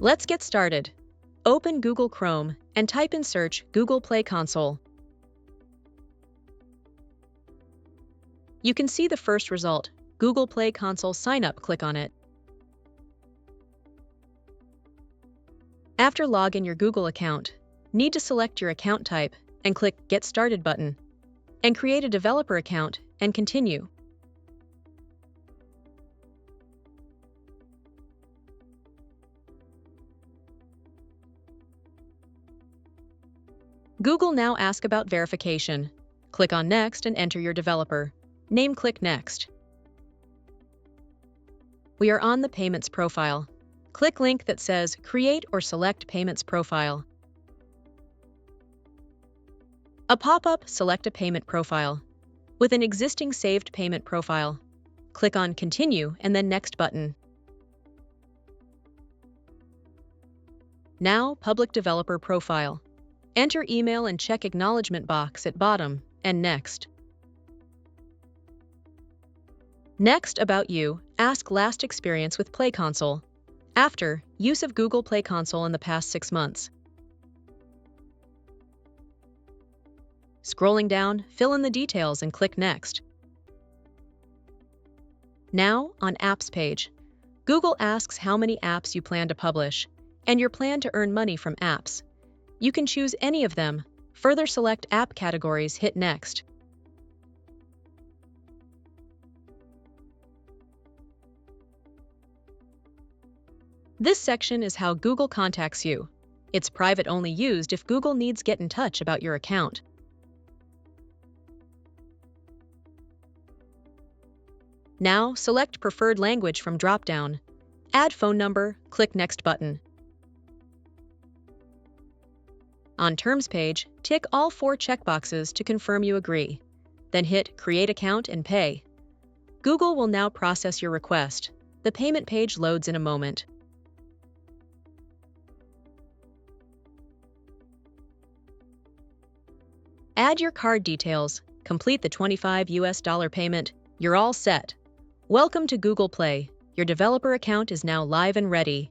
Let's get started. Open Google Chrome and type in search Google Play Console. You can see the first result, Google Play Console Sign Up. Click on it. After log in your Google account, need to select your account type and click Get Started button, and create a developer account and continue. Google now asks about verification. Click on Next and enter your developer name. Click Next. We are on the Payments profile. Click link that says Create or select Payments profile. A pop-up Select a payment profile. With an existing saved payment profile, click on Continue and then Next button. Now Public Developer Profile. Enter email and check acknowledgement box at bottom, and Next. Next, About You, ask last experience with Play Console. After, use of Google Play Console in the past 6 months. Scrolling down, fill in the details and click Next. Now, on Apps page, Google asks how many apps you plan to publish, and your plan to earn money from apps. You can choose any of them. Further select app categories, hit Next. This section is how Google contacts you. It's private, only used if Google needs get in touch about your account. Now, select preferred language from drop-down. Add phone number, click Next button. On Terms page, tick all 4 checkboxes to confirm you agree. Then hit Create Account and Pay. Google will now process your request. The payment page loads in a moment. Add your card details, complete the $25 payment, you're all set. Welcome to Google Play. Your developer account is now live and ready.